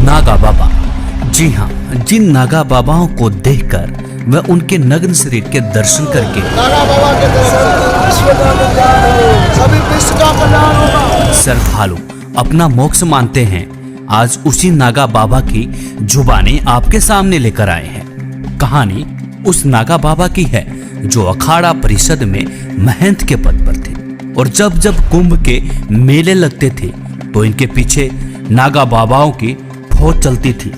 नागा बाबा। जी हाँ, जिन नागा बाबाओं को देखकर व उनके नग्न शरीर के दर्शन करके नागा बाबा के सभी विश्व का कल्याण होगा। श्रद्धालु अपना मोक्ष मानते हैं, आज उसी नागा बाबा की जुबानी आपके सामने लेकर आए हैं। कहानी उस नागा बाबा की है जो अखाड़ा परिषद में महंत के पद पर थे और जब जब कुंभ के मेले लगते थे तो इनके पीछे नागा बाबाओं की फौज चलती थी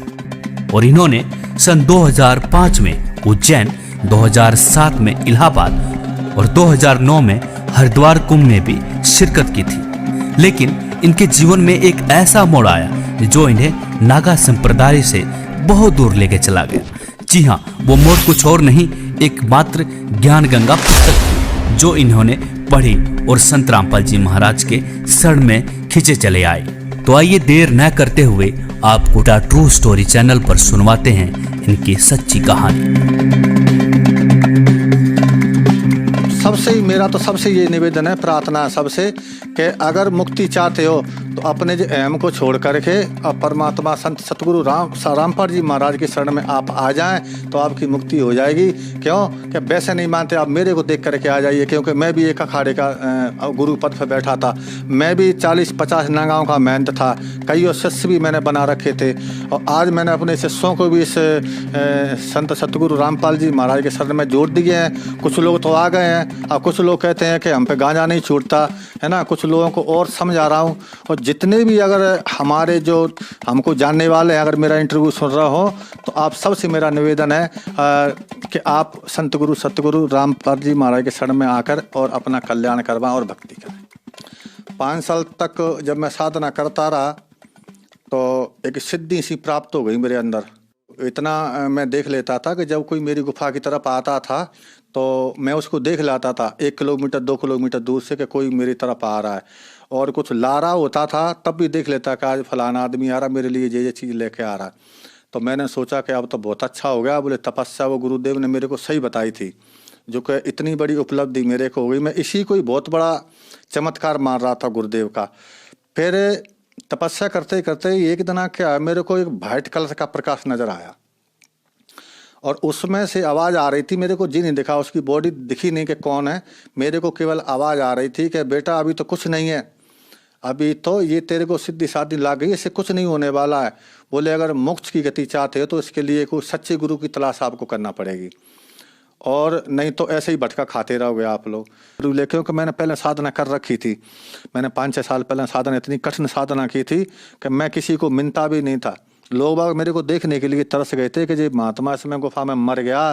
और इन्होंने सन 2005 में उज्जैन, 2007 में इलाहाबाद और 2009 में हरिद्वार कुंभ में भी शिरकत की थी। लेकिन इनके जीवन में एक ऐसा मोड़ आया जो इन्हें नागा संप्रदाय से बहुत दूर लेके चला गया। जी हाँ, वो मोड़ कुछ और नहीं, एक मात्र ज्ञान गंगा पुस्तक थी जो इन्होंने पढ़ी और संत रामपाल जी महाराज के शरण में खींचे चले आए। तो आइए देर न करते हुए आपको ट्रू स्टोरी चैनल पर सुनवाते हैं इनकी सच्ची कहानी। सबसे ये निवेदन है, प्रार्थना है सबसे कि अगर मुक्ति चाहते हो तो अपने जो अहम को छोड़ करके अब परमात्मा संत सतगुरु रामपाल जी महाराज के शरण में आप आ जाएं तो आपकी मुक्ति हो जाएगी। क्यों कि वैसे नहीं मानते आप मेरे को देख करके आ जाइए, क्योंकि मैं भी एक अखाड़े का गुरु पद पर बैठा था। मैं भी 40-50 नागाओं का महंत था, कई शिष्य भी मैंने बना रखे थे और आज मैंने अपने शिष्यों को भी इस संत सतगुरु रामपाल जी महाराज के शरण में जोड़ दिए हैं। कुछ लोग तो आ गए हैं और कुछ लोग कहते हैं कि हम पे गांजा नहीं छूटता है ना। कुछ लोगों को और समझा रहा हूँ और जितने भी अगर हमारे जो हमको जानने वाले हैं, अगर मेरा इंटरव्यू सुन रहा हो तो आप सबसे मेरा निवेदन है कि आप संत गुरु सतगुरु रामपाल जी महाराज के शरण में आकर और अपना कल्याण करवाएं और भक्ति करें। 5 साल तक जब मैं साधना करता रहा तो एक सिद्धि सी प्राप्त हो गई मेरे अंदर। इतना मैं देख लेता था कि जब कोई मेरी गुफा की तरफ आता था तो मैं उसको देख लाता था 1 किलोमीटर 2 किलोमीटर दूर से कि कोई मेरी तरफ आ रहा है। और कुछ ला रहा होता था तब भी देख लेता कि आज फलाना आदमी आ रहा, मेरे लिए ये चीज़ लेके आ रहा है। तो मैंने सोचा कि अब तो बहुत अच्छा हो गया। बोले तपस्या वो गुरुदेव ने मेरे को सही बताई थी, जो कि इतनी बड़ी उपलब्धि मेरे को हो गई। मैं इसी को ही बहुत बड़ा चमत्कार मान रहा था गुरुदेव का। फिर तपस्या करते करते एक दिन क्या मेरे को एक वाइट कलर का प्रकाश नजर आया और उसमें से आवाज़ आ रही थी। मेरे को जी नहीं दिखा, उसकी बॉडी दिखी नहीं कि कौन है। मेरे को केवल आवाज़ आ रही थी कि बेटा अभी तो कुछ नहीं है, अभी तो ये तेरे को सीधी साधी लग गई, इससे कुछ नहीं होने वाला है। बोले अगर मोक्ष की गति चाहते हो तो इसके लिए कोई सच्चे गुरु की तलाश आपको करना पड़ेगी और नहीं तो ऐसे ही भटका खाते रहोगे आप लोग। क्योंकि मैंने पहले साधना कर रखी थी, मैंने 5-6 साल पहले साधना, इतनी कठिन साधना की थी कि मैं किसी को मिलता भी नहीं था। लोग बाग मेरे को देखने के लिए तरस गए थे कि जी महात्मा इसमें गुफा में मर गया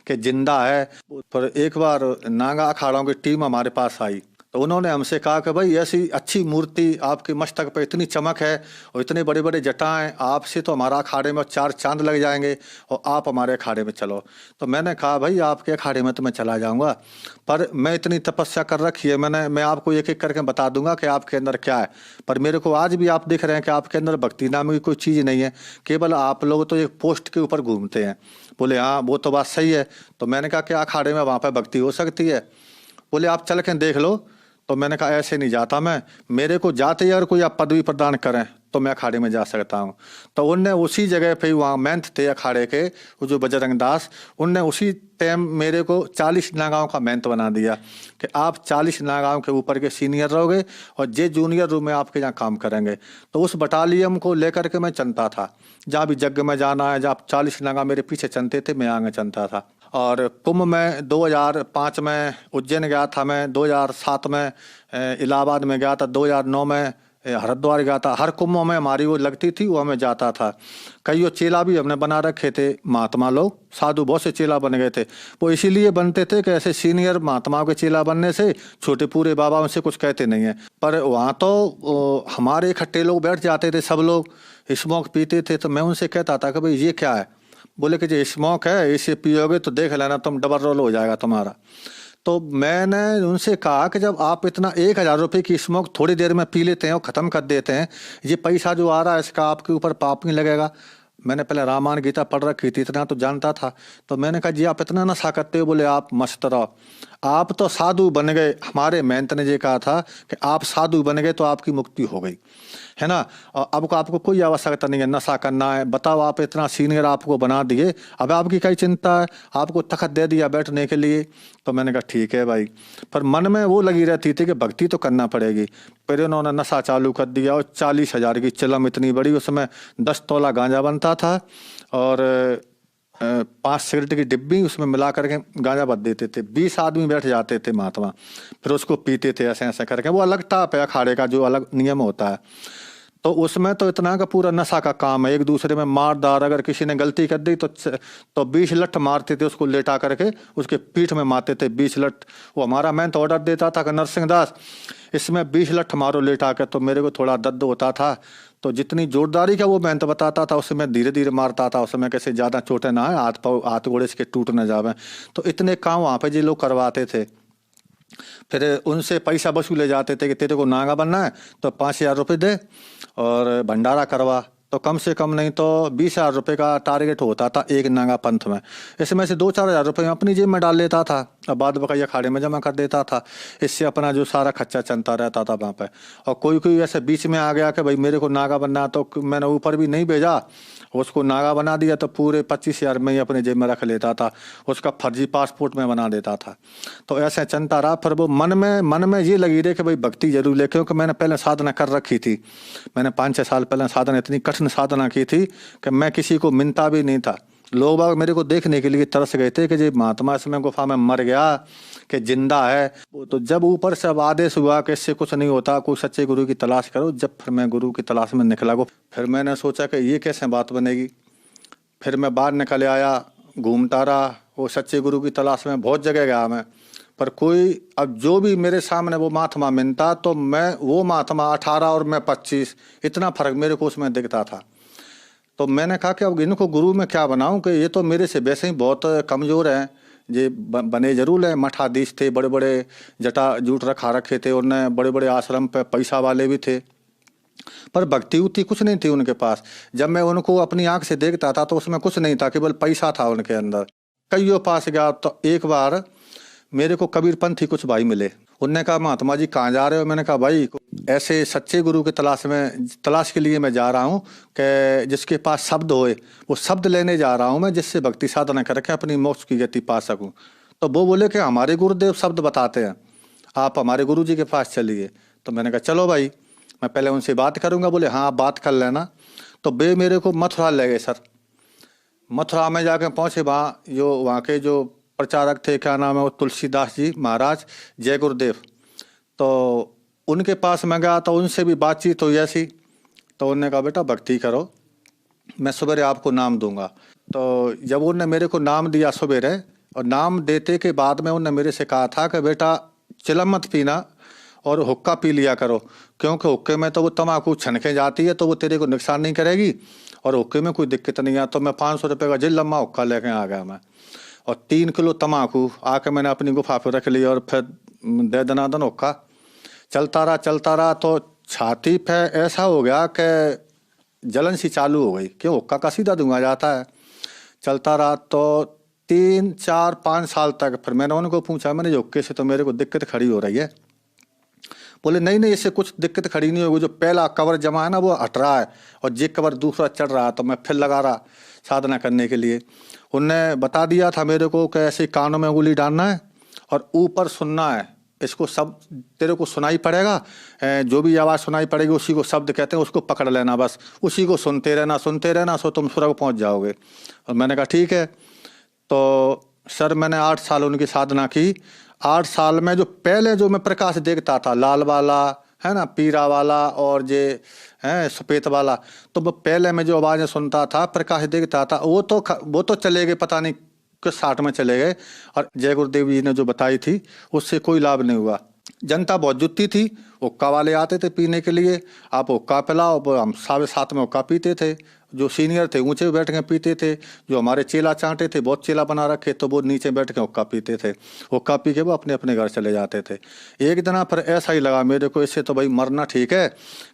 कि जिंदा है। पर एक बार नागा अखाड़ों की टीम हमारे पास आई तो उन्होंने हमसे कहा कि भाई ऐसी अच्छी मूर्ति आपके मस्तक पे इतनी चमक है और इतने बड़े बड़े जटाएं, आपसे तो हमारा अखाड़े में 4 चांद लग जाएंगे और आप हमारे अखाड़े में चलो। तो मैंने कहा भाई आपके अखाड़े में तो मैं चला जाऊंगा, पर मैं इतनी तपस्या कर रखी है, मैं आपको एक एक करके बता दूंगा कि आपके अंदर क्या है। पर मेरे को आज भी आप दिख रहे हैं कि आपके अंदर भक्ति नाम की कोई चीज़ नहीं है, केवल आप लोग तो एक पोस्ट के ऊपर घूमते हैं। बोले हाँ वो तो बात सही है। तो मैंने कहा कि अखाड़े में वहाँ पर भक्ति हो सकती है? बोले आप चल के देख लो। तो मैंने कहा ऐसे नहीं जाता मैं, मेरे को जाते ही अगर कोई आप पदवी प्रदान करें तो मैं अखाड़े में जा सकता हूँ। तो उनने उसी जगह पे वहाँ महंत थे अखाड़े के, वो जो बजरंग दास, उनने उसी टाइम मेरे को 40 नागाओं का महंत बना दिया कि आप 40 नागाओं के ऊपर के सीनियर रहोगे और जे जूनियर रूम में आपके यहाँ काम करेंगे। तो उस बटालियन को लेकर के मैं चलता था, जहाँ भी जग में जाना है, जहाँ 40 नागा मेरे पीछे चलते थे मैं आगे चलता था। और कुंभ में 2005 में उज्जैन गया था मैं, 2007 में इलाहाबाद में गया था, 2009 में हरिद्वार गया था। हर कुंभों में हमारी वो लगती थी, वो हमें जाता था। कई वो चेला भी हमने बना रखे थे, महात्मा लोग, साधु बहुत से चेला बन गए थे। वो इसीलिए बनते थे कि ऐसे सीनियर महात्माओं के चेला बनने से छोटे पूरे बाबा उनसे कुछ कहते नहीं है। पर वहाँ तो हमारे इकट्ठे लोग बैठ जाते थे, सब लोग स्मोक पीते थे। तो मैं उनसे कहता था कि भाई ये क्या है? बोले कि जो स्मोक है इसे पियोगे तो देख लेना तुम डबल रोल हो जाएगा तुम्हारा। तो मैंने उनसे कहा कि जब आप इतना 1000 रुपये की स्मोक थोड़ी देर में पी लेते हैं और ख़त्म कर देते हैं, ये पैसा जो आ रहा है इसका आपके ऊपर पाप नहीं लगेगा? मैंने पहले रामायण गीता पढ़ रखी थी, इतना तो जानता था। तो मैंने कहा जी आप इतना नशा करते हो? बोले आप मस्त रहो, आप तो साधु बन गए, हमारे महंत ने ये कहा था कि आप साधु बन गए तो आपकी मुक्ति हो गई, है ना। और अब आपको कोई आवश्यकता नहीं है नशा करना है। बताओ, आप इतना सीनियर आपको बना दिए, अब आपकी क्या चिंता है, आपको तखत दे दिया बैठने के लिए। तो मैंने कहा ठीक है भाई, पर मन में वो लगी रहती थी कि भक्ति तो करना पड़ेगी। फिर उन्होंने नशा चालू कर दिया और 40,000 की चिलम इतनी बड़ी, उसमें 10 तोला गांजा बनता था और 5 सिगरेट की डिब्बी उसमें मिला करके गांजा बद देते थे। 20 आदमी बैठ जाते थे महात्मा, फिर उसको पीते थे ऐसे ऐसे करके। वो अलग टाप है अखाड़े का, जो अलग नियम होता है। तो उसमें तो इतना का पूरा नशा का काम है, एक दूसरे में मारदार। अगर किसी ने गलती कर दी तो 20 लठ मारते थे, उसको लेटा करके उसके पीठ में मारते थे 20 लठ। वो हमारा मैं तो ऑर्डर देता था कि नरसिंह दास इसमें 20 लठ मारो लेटा के। तो मेरे को थोड़ा दर्द होता था, तो जितनी जोरदारी का वो मैं तो बताता था, उससे मैं धीरे धीरे मारता था। उसमें कैसे ज़्यादा चोटें ना है, हाथ पाँव हाथ गोड़े इसके टूट न जावे। तो इतने काम वहाँ पे जो लोग करवाते थे। फिर उनसे पैसा वसूले जाते थे कि तेरे को नागा बनना है तो 5,000 रुपये दे और भंडारा करवा। तो कम से कम नहीं तो 20,000 रुपये का टारगेट होता था एक नागा पंथ में। इसमें से 2-4 हज़ार रुपये अपनी जेब में डाल लेता था और बाद बकाई अखाड़े में जमा कर देता था। इससे अपना जो सारा खर्चा चलता रहता था वहाँ पे। और कोई कोई ऐसे बीच में आ गया कि भाई मेरे को नागा बनना, तो मैंने ऊपर भी नहीं भेजा, उसको नागा बना दिया तो पूरे 25,000 में ही अपने जेब में रख लेता था, उसका फर्जी पासपोर्ट में बना देता था। तो ऐसे चलता रहा। फिर वो मन में ये लगी रही कि भाई भक्ति जरूर ले, क्योंकि मैंने पहले साधना कर रखी थी। मैंने 5-6 साल पहले साधना, इतनी कठिन साधना की थी कि मैं किसी को मिलता भी नहीं था। लोग बाग मेरे को देखने के लिए तरस गए थे कि जी महात्मा इसमें गुफा में मर गया कि जिंदा है। तो जब ऊपर से अब आदेश हुआ कि इससे कुछ नहीं होता, कोई सच्चे गुरु की तलाश करो, जब फिर मैं गुरु की तलाश में निकला को, फिर मैंने सोचा कि ये कैसे बात बनेगी। फिर मैं बाहर निकल आया, घूमता रहा, वो सच्चे गुरु की तलाश में बहुत जगह गया मैं, पर कोई, अब जो भी मेरे सामने वो महात्मा मिलता तो मैं वो महात्मा 18 और मैं 25, इतना फर्क मेरे को उसमें दिखता था। तो मैंने कहा कि अब इनको गुरु में क्या बनाऊं कि ये तो मेरे से वैसे ही बहुत कमज़ोर हैं। ये बने जरूर है, मठाधीश थे, बड़े बड़े जटा जूट रखा रखे थे, उनने बड़े बड़े आश्रम पे पैसा वाले भी थे, पर भक्ति उतनी कुछ नहीं थी उनके पास। जब मैं उनको अपनी आंख से देखता था तो उसमें कुछ नहीं था, केवल पैसा था उनके अंदर। कईयों पास गया तो एक बार मेरे को कबीरपंथी कुछ भाई मिले। उनने कहा महात्मा जी कहाँ जा रहे हो? मैंने कहा भाई ऐसे सच्चे गुरु के तलाश के लिए मैं जा रहा हूँ कि जिसके पास शब्द होए, वो शब्द लेने जा रहा हूँ मैं, जिससे भक्ति साधना करके अपनी मोक्ष की गति पा सकूँ। तो वो बोले कि हमारे गुरुदेव शब्द बताते हैं, आप हमारे गुरु जी के पास चलिए। तो मैंने कहा चलो भाई, मैं पहले उनसे बात करूँगा। बोले हाँ आप बात कर लेना। तो वे मेरे को मथुरा ले गए सर। मथुरा में जाके पहुँचे, वहाँ के जो प्रचारक थे, क्या नाम है वो, तुलसीदास जी महाराज, जय गुरुदेव। तो उनके पास मैं गया तो उनसे भी बातचीत हुई ऐसी। तो उन्होंने कहा बेटा भक्ति करो, मैं सवेरे आपको नाम दूंगा। तो जब उन्होंने मेरे को नाम दिया सवेरे, और नाम देते के बाद में उन्होंने मेरे से कहा था कि बेटा चिलम मत पीना और हुक्का पी लिया करो, क्योंकि हुक्के में तो वो तम्बाकू छनके जाती है तो वो तेरे को नुकसान नहीं करेगी और हुक्के में कोई दिक्कत नहीं है। तो मैं 500 रुपये का जिल लम्बा हुक्का लेके आ गया मैं, और 3 किलो तम्बाकू आके मैंने अपनी गुफा पर रख लिया, और फिर दे दनादन हुक्का चलता रहा। तो छाती पे ऐसा हो गया कि जलन सी चालू हो गई, क्यों हुक्का का सीधा धुआं जाता है। चलता रहा तो 3, 4, 5 साल तक। फिर मैंने उनको पूछा, मैंने जो हुक्के से तो मेरे को दिक्कत खड़ी हो रही है। बोले नहीं इससे कुछ दिक्कत खड़ी नहीं होगी, जो पहला कवर जमा है ना वो हट रहा है और जे कवर दूसरा चढ़ रहा है। तो मैं फिर लगा रहा साधना करने के लिए। उनने बता दिया था मेरे को कि ऐसे कानों में उंगली डालना है और ऊपर सुनना है, इसको सब तेरे को सुनाई पड़ेगा, जो भी आवाज़ सुनाई पड़ेगी उसी को शब्द कहते हैं, उसको पकड़ लेना, बस उसी को सुनते रहना सो तुम स्वर्ग पहुंच जाओगे। और मैंने कहा ठीक है। तो सर मैंने 8 साल उनकी साधना की। 8 साल में जो पहले जो मैं प्रकाश देखता था, लाल वाला है ना, पीरा वाला और जे है सफ़ेद वाला, तो वो पहले मैं जो आवाज़ें सुनता था, प्रकाश देखता था, वो तो चले गए, पता नहीं किस 60 में चले गए। और जय गुरुदेव जी ने जो बताई थी उससे कोई लाभ नहीं हुआ। जनता बहुत जुटती थी, हुक्का वाले आते थे पीने के लिए, आप हुक्का पिलाओ, हम 7:30 में हुक्का पीते थे। जो सीनियर थे ऊंचे बैठ के पीते थे, जो हमारे चेला चांटे थे, बहुत चेला बना रखे, तो वो नीचे बैठ के हुक्का पीते थे। हुक्का पी के वो अपने अपने घर चले जाते थे। एक दिन फिर ऐसा ही लगा मेरे को, इससे तो भाई मरना ठीक है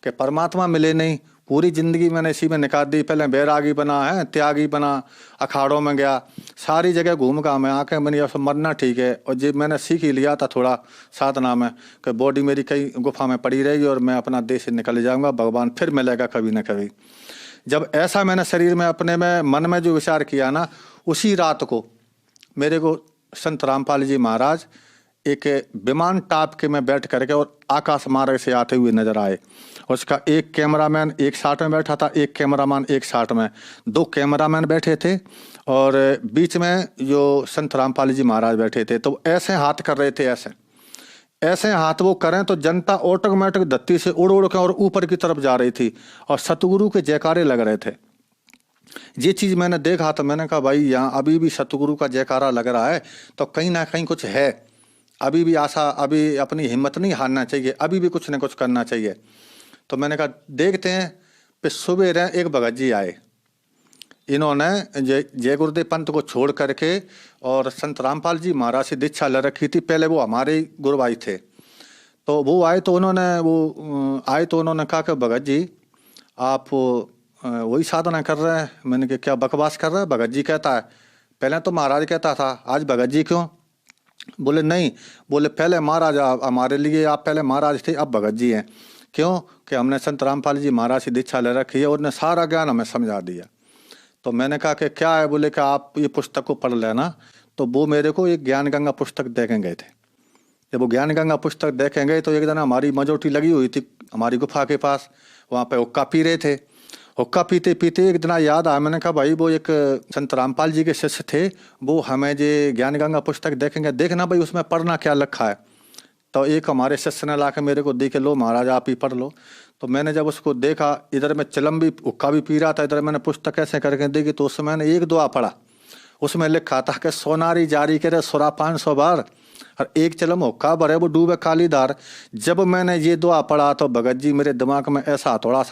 कि परमात्मा मिले नहीं, पूरी जिंदगी मैंने इसी में निकाल दी। पहले बैरागी बना है, त्यागी बना, अखाड़ों में गया, सारी जगह घूम का मैं आके मैंने अब मरना ठीक है। और जब मैंने सीख ही लिया था थोड़ा साधना में कि बॉडी मेरी कई गुफा में पड़ी रहेगी और मैं अपना देश से निकल जाऊंगा, भगवान फिर मिलेगा कभी ना कभी। जब ऐसा मैंने शरीर में अपने में मन में जो विचार किया ना, उसी रात को मेरे को संत रामपाल जी महाराज एक विमान टाप के में बैठ करके और आकाश मार्ग से आते हुए नजर आए। उसका एक कैमरामैन एक साथ में बैठा था, एक कैमरामैन एक साथ में, 2 कैमरामैन बैठे थे और बीच में जो संत रामपाल जी महाराज बैठे थे। तो ऐसे हाथ कर रहे थे, ऐसे हाथ वो करें तो जनता ऑटोमेटिक धरती से उड़ उड़ के और ऊपर की तरफ जा रही थी और सतगुरु के जयकारे लग रहे थे। ये चीज मैंने देखा तो मैंने कहा भाई यहाँ अभी भी सतगुरु का जयकारा लग रहा है तो कहीं ना कहीं कुछ है, अभी भी आशा, अभी अपनी हिम्मत नहीं हारना चाहिए, अभी भी कुछ न कुछ करना चाहिए। तो मैंने कहा देखते हैं। फिर सुबह एक भगत जी आए, इन्होंने जय गुरुदेव पंथ को छोड़ करके और संत रामपाल जी महाराज से दीक्षा ले रखी थी। पहले वो हमारे गुरु भाई थे, तो वो आए तो उन्होंने कहा कि भगत जी आप वही साधना कर रहे हैं। मैंने कहा क्या बकवास कर रहे हैं? भगत जी कहता है, पहले तो महाराज कहता था, आज भगत जी क्यों? बोले नहीं, बोले पहले महाराज हमारे लिए आप पहले महाराज थे, अब भगत जी हैं। क्यों? कि हमने संत रामपाल जी महाराज से दीक्षा ले रखी है और उन्हें सारा ज्ञान हमें समझा दिया। तो मैंने कहा कि क्या है? बोले कि आप ये पुस्तक को पढ़ लेना। तो वो मेरे को एक ज्ञान गंगा पुस्तक देखें गए थे। जब वो ज्ञान गंगा पुस्तक देखें गए तो एक दिन हमारी मजोटी लगी हुई थी हमारी गुफा के पास, वहाँ पे हुक्का पी रहे थे। हुक्का पीते पीते एक दिन याद आया, मैंने कहा भाई वो एक संत रामपाल जी के शिष्य थे, वो हमें जो ज्ञान गंगा पुस्तक देखेंगे, देखना भाई उसमें पढ़ना क्या लिखा है। तो एक हमारे शिष्य ने लाके मेरे को देखे, लो महाराज आप ही पढ़ लो। तो मैंने जब उसको देखा, इधर मैं चिलम भी हुक्का भी पी रहा था, इधर मैंने पुस्तक ऐसे करके देखी, तो उसमें मैंने एक दुआ पढ़ा। उसमें लिखा था कि सोनारी जारी करे सुरा 500 बार और एक चिलम हुक्का भरे वो डूबे काली धार। जब मैंने ये दुआ पढ़ा तो भगत जी मेरे दिमाग में ऐसा हथौड़ा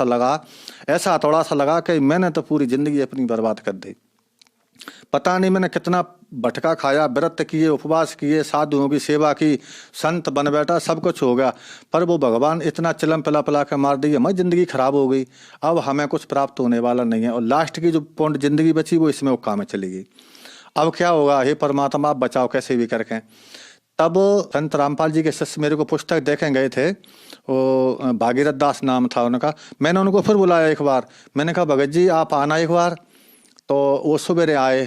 सा लगा कि मैंने तो पूरी जिंदगी अपनी बर्बाद कर दी। पता नहीं मैंने कितना भटका खाया, व्रत किए, उपवास किए, साधुओं की सेवा की, संत बन बैठा, सब कुछ हो गया, पर वो भगवान इतना चिलम पिला पिला के मार दी, हमारी जिंदगी खराब हो गई। अब हमें कुछ प्राप्त होने वाला नहीं है और लास्ट की जो पौंड जिंदगी बची वो इसमें हुक्का में चली गई। अब क्या होगा? हे परमात्मा आप बचाओ कैसे भी करके। तब संत रामपाल जी के शिष्य मेरे को पुस्तक देखें गए थे, वो भागीरथ दास नाम था उनका। मैंने उनको फिर बुलाया एक बार, मैंने कहा भगत जी आप आना एक बार। तो वो सवेरे आए,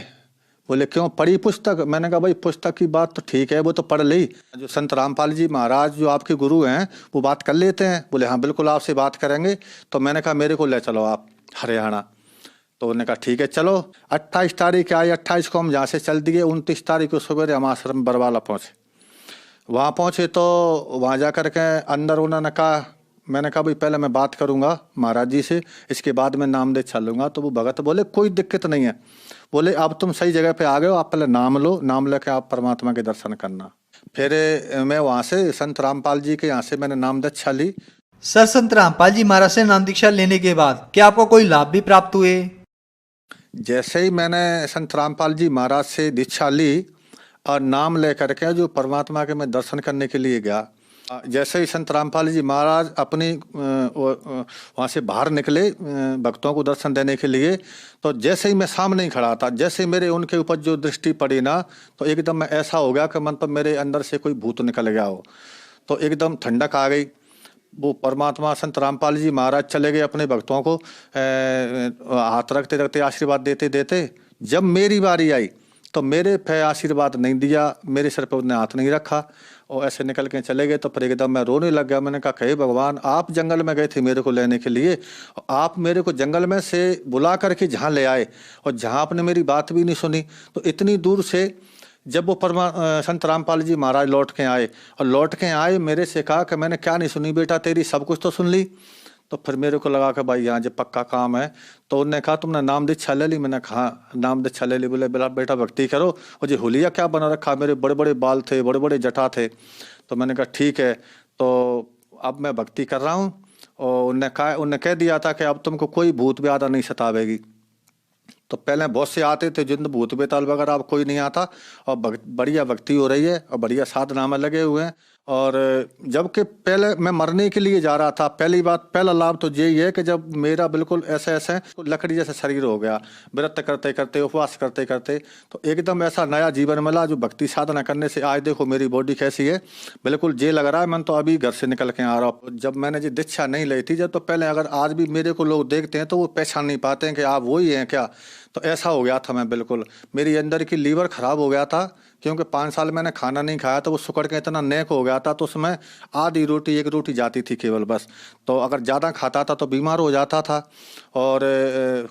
बोले क्यों पढ़ी पुस्तक? मैंने कहा भाई पुस्तक की बात तो ठीक है, वो तो पढ़ ली, जो संत रामपाल जी महाराज जो आपके गुरु हैं वो बात कर लेते हैं। बोले हाँ बिल्कुल आपसे बात करेंगे। तो मैंने कहा मेरे को ले चलो आप हरियाणा। तो उन्होंने कहा ठीक है चलो। 28 तारीख आई, 28 को हम यहाँ से चल दिए। 29 तारीख को सवेरे हम आश्रम बरवाला पहुँचे। वहाँ पहुँचे तो वहाँ जा कर के अंदर उन्होंने कहा, मैंने कहा भाई पहले मैं बात करूँगा महाराज जी से, इसके बाद मैं नाम दे चलूँगा। तो वो भगत बोले कोई दिक्कत नहीं है, बोले अब तुम सही जगह पे आ गए हो, आप पहले नाम लो, नाम लेके आप परमात्मा के दर्शन करना। फिर मैं वहाँ से संत रामपाल जी के यहाँ से मैंने नाम दीक्षा ली। सर संत रामपाल जी महाराज से नाम दीक्षा लेने के बाद क्या आपको कोई लाभ भी प्राप्त हुए? जैसे ही मैंने संत रामपाल जी महाराज से दीक्षा ली और नाम लेकर के जो परमात्मा के मैं दर्शन करने के लिए गया, जैसे ही संत रामपाल जी महाराज अपनी वहाँ से बाहर निकले भक्तों को दर्शन देने के लिए, तो जैसे ही मैं सामने ही खड़ा था, जैसे मेरे उनके ऊपर जो दृष्टि पड़ी ना, तो एकदम मैं ऐसा हो गया कि मतलब मेरे अंदर से कोई भूत निकल गया हो। तो एकदम ठंडक आ गई। वो परमात्मा संत रामपाल जी महाराज चले गए अपने भक्तों को हाथ रखते रखते आशीर्वाद देते देते। जब मेरी बारी आई तो मेरे पे आशीर्वाद नहीं दिया, मेरे सर पे उन्होंने हाथ नहीं रखा और ऐसे निकल के चले गए। तो फिर एकदम मैं रोने लग गया। मैंने कहा कहे भगवान आप जंगल में गए थे मेरे को लेने के लिए, आप मेरे को जंगल में से बुला करके जहाँ ले आए और जहाँ आपने मेरी बात भी नहीं सुनी। तो इतनी दूर से जब वो संत रामपाल जी महाराज लौट के आए मेरे से कहा कि मैंने क्या नहीं सुनी बेटा तेरी, सब कुछ तो सुन ली। तो फिर मेरे को लगा कि भाई यहाँ जो पक्का काम है। तो उन्होंने कहा तुमने नाम दीक्षा ले ली? मैंने कहा नाम दीक्षा ले ली। बोले बेटा भक्ति करो। और जी हुलिया क्या बना रखा, मेरे बड़े बड़े बाल थे, बड़े बड़े जटा थे। तो मैंने कहा ठीक है, तो अब मैं भक्ति कर रहा हूँ। और उन्होंने कह दिया था कि अब तुमको कोई भूत व्याधा नहीं सतावेगी। तो पहले बहुत से आते थे जिन भूत बेताल वगैरह, अब कोई नहीं आता और बढ़िया भक्ति हो रही है और बढ़िया साधना में लगे हुए हैं। और जबकि पहले मैं मरने के लिए जा रहा था। पहली बात, पहला लाभ तो यही है कि जब मेरा बिल्कुल ऐसे ऐसे लकड़ी जैसा शरीर हो गया, व्रत करते करते, उपवास करते करते, तो एकदम ऐसा नया जीवन मिला जो भक्ति साधना करने से आज देखो मेरी बॉडी कैसी है, बिल्कुल जे लग रहा है मैं तो अभी घर से निकल के आ रहा हूँ। जब मैंने जो दीक्षा नहीं ली थी जब, तो पहले अगर आज भी मेरे को लोग देखते हैं तो वो पहचान नहीं पाते हैं कि आप वही हैं क्या। तो ऐसा हो गया था मैं बिल्कुल, मेरी अंदर की लीवर खराब हो गया था, क्योंकि 5 साल मैंने खाना नहीं खाया तो वो सुकड़ के इतना नेक हो गया था। तो उसमें आधी रोटी, एक रोटी जाती थी केवल बस। तो अगर ज़्यादा खाता था तो बीमार हो जाता था, और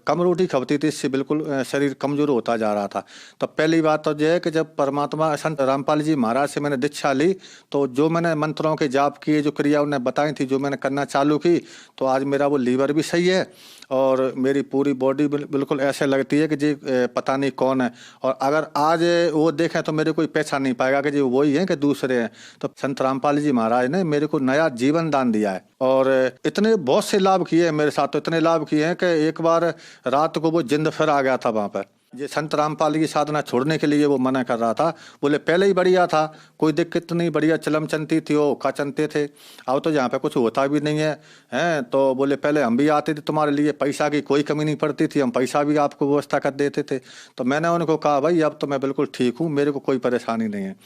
कम रोटी खपती थी, इससे बिल्कुल शरीर कमज़ोर होता जा रहा था। तो पहली बात तो यह है कि जब परमात्मा संत रामपाल जी महाराज से मैंने दीक्षा ली, तो जो मैंने मंत्रों के जाप किए, जो क्रिया उन्हें बताई थी, जो मैंने करना चालू की, तो आज मेरा वो लीवर भी सही है और मेरी पूरी बॉडी बिल्कुल ऐसे लगती है कि जी पता नहीं कौन है। और अगर आज वो देखें तो मेरे कोई पहचान नहीं पाएगा कि जी वही हैं कि दूसरे हैं। तो संत रामपाल जी महाराज ने मेरे को नया जीवन दान दिया है, और इतने बहुत से लाभ किए हैं मेरे साथ। तो इतने लाभ किए हैं कि एक बार रात को वो जिंद फिर आ गया था वहाँ पर। ये संत रामपाल की साधना छोड़ने के लिए वो मना कर रहा था, बोले पहले ही बढ़िया था, कोई दिक्कत नहीं, बढ़िया चलम चलती थी, वो का चलते थे। अब तो यहाँ पे कुछ होता भी नहीं है, हैं। तो बोले पहले हम भी आते थे तुम्हारे लिए, पैसा की कोई कमी नहीं पड़ती थी, हम पैसा भी आपको व्यवस्था कर देते थे। तो मैंने उनको कहा भाई अब तो मैं बिल्कुल ठीक हूँ, मेरे को कोई परेशानी नहीं है।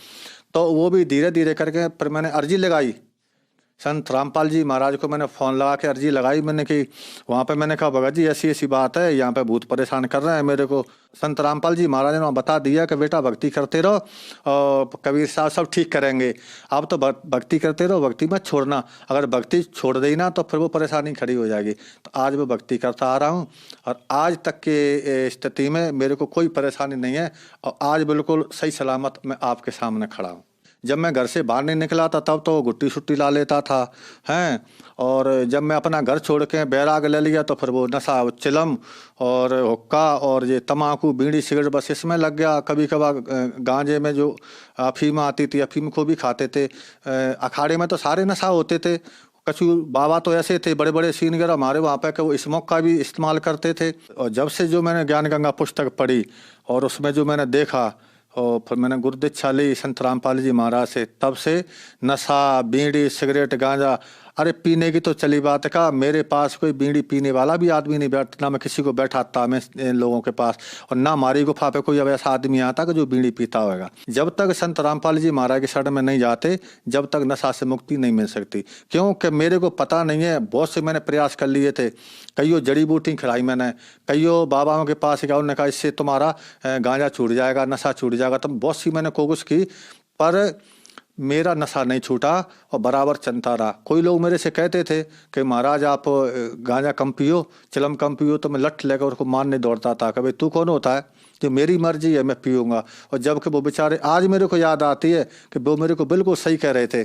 तो वो भी धीरे धीरे करके फिर मैंने अर्जी लगाई संत रामपाल जी महाराज को, मैंने फ़ोन लगा के अर्जी लगाई मैंने कि वहाँ पे मैंने कहा भगत जी ऐसी ऐसी बात है, यहाँ पे भूत परेशान कर रहे हैं मेरे को। संत रामपाल जी महाराज ने वहाँ बता दिया कि बेटा भक्ति करते रहो और कबीर साहब सब ठीक करेंगे। आप तो भक्ति करते रहो, भक्ति मत छोड़ना, अगर भक्ति छोड़ देना ना तो फिर वो परेशानी खड़ी हो जाएगी। तो आज मैं भक्ति करता आ रहा हूँ और आज तक के स्थिति में मेरे को कोई परेशानी नहीं है, और आज बिल्कुल सही सलामत मैं आपके सामने खड़ा हूँ। जब मैं घर से बाहर नहीं निकला था तब तो गुट्टी शुट्टी ला लेता था, हैं। और जब मैं अपना घर छोड़ के बैराग ले लिया तो फिर वो नशा, चिलम और हुक्का और ये तम्बाकू, बीड़ी, सिगरेट, बस इसमें लग गया। कभी कभार गांजे में जो अफीम आती थी, अफीम को भी खाते थे। अखाड़े में तो सारे नशा होते थे। कछु बाबा तो ऐसे थे बड़े बड़े सीनियर हमारे वहाँ पे कि वो स्मोक का भी इस्तेमाल करते थे। और जब से जो मैंने ज्ञान गंगा पुस्तक पढ़ी और उसमें जो मैंने देखा, और फिर मैंने गुरु दीक्षा ली संत रामपाल जी महाराज से, तब से नशा, बीड़ी, सिगरेट, गांजा, अरे पीने की तो चली बात है का, मेरे पास कोई बीड़ी पीने वाला भी आदमी नहीं बैठता, ना मैं किसी को बैठाता मैं इन लोगों के पास, और ना हमारी गुफा पे कोई अब ऐसा आदमी आता कि जो बीड़ी पीता होगा। जब तक संत रामपाल जी महाराज के शरण में नहीं जाते, जब तक नशा से मुक्ति नहीं मिल सकती। क्योंकि मेरे को पता नहीं है, बहुत से मैंने प्रयास कर लिए थे, कईयों जड़ी बूटी खिलाई मैंने, कईयों बाबाओं के पास गया, उन्होंने कहा इससे तुम्हारा गांजा छूट जाएगा, नशा छूट जाएगा। तो बहुत सी मैंने कोशिश की, पर मेरा नशा नहीं छूटा और बराबर चलता रहा। कोई लोग मेरे से कहते थे कि महाराज आप गांजा कम पियो, चिलम कम पियो, तो मैं लठ लेकर उनको मारने दौड़ता था कि भाई तू कौन होता है, जो मेरी मर्जी है मैं पीऊँगा। और जबकि वो बेचारे, आज मेरे को याद आती है कि वो मेरे को बिल्कुल सही कह रहे थे,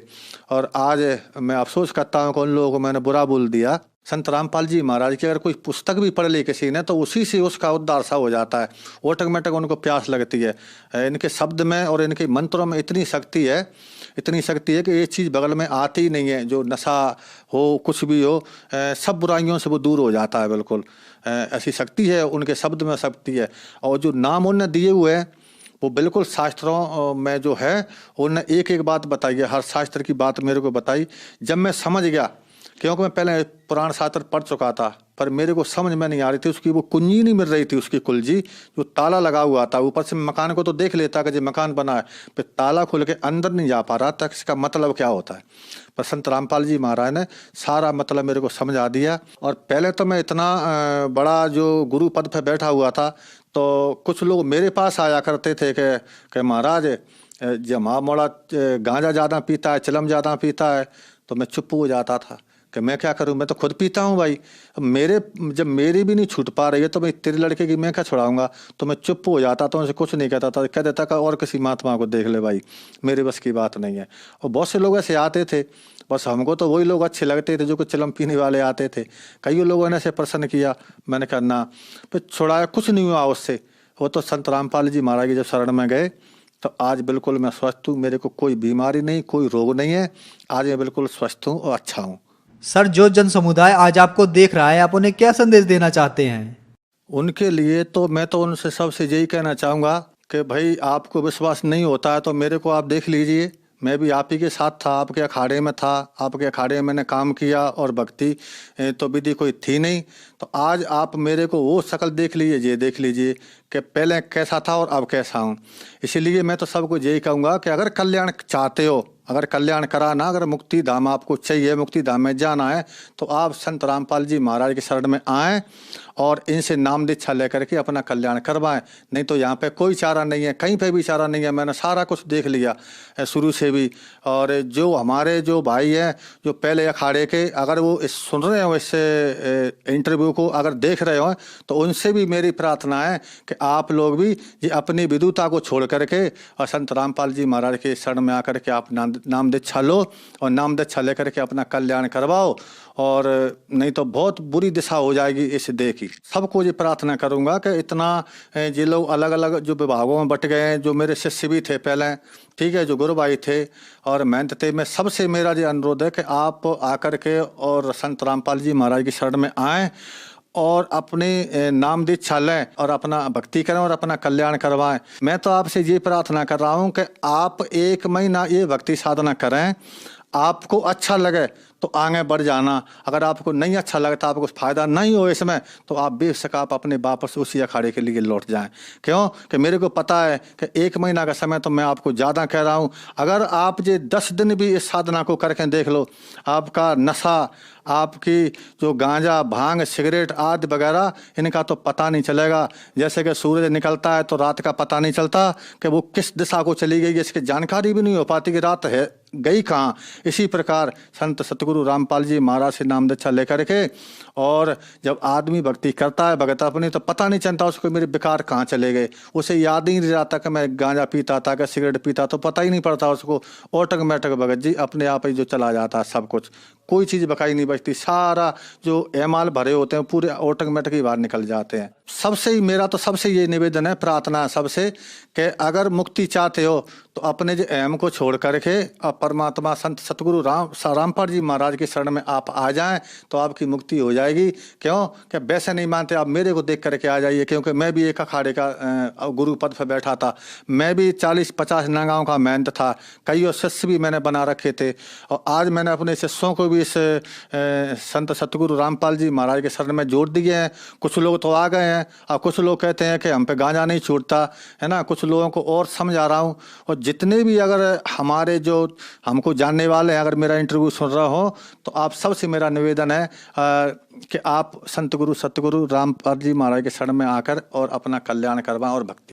और आज मैं अफसोस करता हूँ कि उन लोगों को मैंने बुरा बोल दिया। संत रामपाल जी महाराज की अगर कोई पुस्तक भी पढ़ ली किसी ने तो उसी से उसका उद्धार सा हो जाता है, ऑटोमेटिक उनको प्यास लगती है। इनके शब्द में और इनके मंत्रों में इतनी शक्ति है, इतनी शक्ति है कि ये चीज़ बगल में आती ही नहीं है। जो नशा हो, कुछ भी हो, सब बुराइयों से वो दूर हो जाता है बिल्कुल। ऐसी शक्ति है उनके शब्द में, शक्ति है। और जो नाम उन्होंने दिए हुए हैं वो बिल्कुल शास्त्रों में जो है उन्होंने एक एक बात बताई है, हर शास्त्र की बात मेरे को बताई। जब मैं समझ गया, क्योंकि मैं पहले पुराण शास्त्र पढ़ चुका था, पर मेरे को समझ में नहीं आ रही थी, उसकी वो कुंजी नहीं मिल रही थी, उसकी कुलजी जो ताला लगा हुआ था। ऊपर से मकान को तो देख लेता कि जो मकान बना है, फिर ताला खोल के अंदर नहीं जा पा रहा था, इसका मतलब क्या होता है। पर संत रामपाल जी महाराज ने सारा मतलब मेरे को समझा दिया। और पहले तो मैं इतना बड़ा जो गुरु पद पे बैठा हुआ था, तो कुछ लोग मेरे पास आया करते थे कि महाराज जब मोड़ा गांजा ज़्यादा पीता है, चिलम ज़्यादा पीता है, तो मैं चुप हो जाता था कि मैं क्या करूं, मैं तो खुद पीता हूं भाई। जब मेरी भी नहीं छूट पा रही है तो मैं तेरे लड़के की मैं क्या छुड़ाऊंगा। तो मैं चुप हो जाता था, उनसे कुछ नहीं कहता था, कह देता कि और किसी महात्मा को देख ले भाई, मेरे बस की बात नहीं है। और बहुत से लोग ऐसे आते थे, बस हमको तो वही लोग अच्छे लगते थे जो कुछ चिलम पीने वाले आते थे। कई लोगों ने ऐसे प्रश्न किया, मैंने कहा ना, फिर छुड़ाया, कुछ नहीं हुआ उससे। वो तो संत रामपाल जी महाराज की जब शरण में गए तो आज बिल्कुल मैं स्वस्थ हूँ, मेरे को कोई बीमारी नहीं, कोई रोग नहीं है, आज मैं बिल्कुल स्वस्थ हूँ और अच्छा हूँ। सर, जो जन समुदाय आज आपको देख रहा है, आप उन्हें क्या संदेश देना चाहते हैं? उनके लिए तो मैं तो उनसे सबसे यही कहना चाहूँगा कि भाई आपको विश्वास नहीं होता है तो मेरे को आप देख लीजिए, मैं भी आप ही के साथ था, आपके अखाड़े में था, आपके अखाड़े में मैंने काम किया और भक्ति तो विधि कोई थी नहीं। तो आज आप मेरे को वो शक्ल देख लीजिए, ये देख लीजिए कि पहले कैसा था और अब कैसा हूँ। इसीलिए मैं तो सबको यही कहूँगा कि अगर कल्याण चाहते हो, अगर कल्याण कराना, अगर मुक्ति धाम आपको चाहिए, मुक्ति धाम में जाना है, तो आप संत रामपाल जी महाराज की शरण में आएँ और इनसे नाम दीक्षा लेकर के अपना कल्याण करवाएं। नहीं तो यहाँ पे कोई चारा नहीं है, कहीं पे भी चारा नहीं है। मैंने सारा कुछ देख लिया शुरू से भी। और जो हमारे जो भाई हैं जो पहले अखाड़े के, अगर वो सुन रहे हो इस इंटरव्यू को, अगर देख रहे हो, तो उनसे भी मेरी प्रार्थना है कि आप लोग भी ये अपनी विदुता को छोड़ करके और संत रामपाल जी महाराज के शरण में आकर के आप नाम दीक्षा लो और नाम दीक्षा लेकर के अपना कल्याण करवाओ। और नहीं तो बहुत बुरी दिशा हो जाएगी इस देह की। सबको ये प्रार्थना करूंगा कि इतना ये लोग अलग अलग जो विभागों में बट गए हैं, जो मेरे शिष्य भी थे पहले, ठीक है, जो गुरु भाई थे और महंत थे, मैं सबसे मेरा ये अनुरोध है कि आप आकर के और संत रामपाल जी महाराज की शरण में आएँ और अपने नाम दीक्षा लें और अपना भक्ति करें और अपना कल्याण करवाएं। मैं तो आपसे ये प्रार्थना कर रहा हूं कि आप 1 महीना ये भक्ति साधना करें, आपको अच्छा लगे तो आगे बढ़ जाना। अगर आपको नहीं अच्छा लगता, आपको कुछ फायदा नहीं हो इसमें, तो आप बेशक आप अपने वापस उसी अखाड़े के लिए लौट जाएं। क्यों कि मेरे को पता है कि 1 महीना का समय तो मैं आपको ज़्यादा कह रहा हूं। अगर आप ये 10 दिन भी इस साधना को करके देख लो, आपका नशा, आपकी जो गांजा, भांग, सिगरेट आदि वगैरह, इनका तो पता नहीं चलेगा। जैसे कि सूरज निकलता है तो रात का पता नहीं चलता कि वो किस दिशा को चली गई, इसकी जानकारी भी नहीं हो पाती कि रात है गई कहाँ। इसी प्रकार संत सतगुरु रामपाल जी महाराज से नाम दीक्षा लेकर के, और जब आदमी भक्ति करता है भगत अपनी, तो पता नहीं चलता उसको मेरे विकार कहाँ चले गए। उसे याद ही नहीं रहता कि मैं गांजा पीता था, कि सिगरेट पीता, तो पता ही नहीं पड़ता उसको। ऑटोमेटिक भगत जी अपने आप ही जो चला जाता है सब कुछ, कोई चीज़ बकाई नहीं बचती। सारा जो एमाल भरे होते हैं पूरे ऑटोमेटिक ही बाहर निकल जाते हैं। सबसे ही मेरा तो सबसे ये निवेदन है, प्रार्थना है सबसे, कि अगर मुक्ति चाहते हो तो अपने जो अहम को छोड़ करके और परमात्मा संत सतगुरु रामपाल जी महाराज की शरण में आप आ जाएं, तो आपकी मुक्ति हो जाएगी। क्यों कि वैसे नहीं मानते आप मेरे को देख करके आ जाइए, क्योंकि मैं भी एक अखाड़े का गुरु पद पर बैठा था। मैं भी 40-50 नागाओं का महंत था, कई शिष्य भी मैंने बना रखे थे। और आज मैंने अपने शिष्यों को भी इस संत सतगुरु रामपाल जी महाराज के शरण में जोड़ दिए हैं। कुछ लोग तो आ गए हैं और कुछ लोग कहते हैं कि हम पे गांजा नहीं छूटता है ना। कुछ लोगों को और समझा रहा हूँ। और जितने भी अगर हमारे जो हमको जानने वाले हैं, अगर मेरा इंटरव्यू सुन रहा हो, तो आप सबसे मेरा निवेदन है कि आप संत गुरु सतगुरु रामपाल जी महाराज के शरण में आकर और अपना कल्याण करवाएं और भक्ति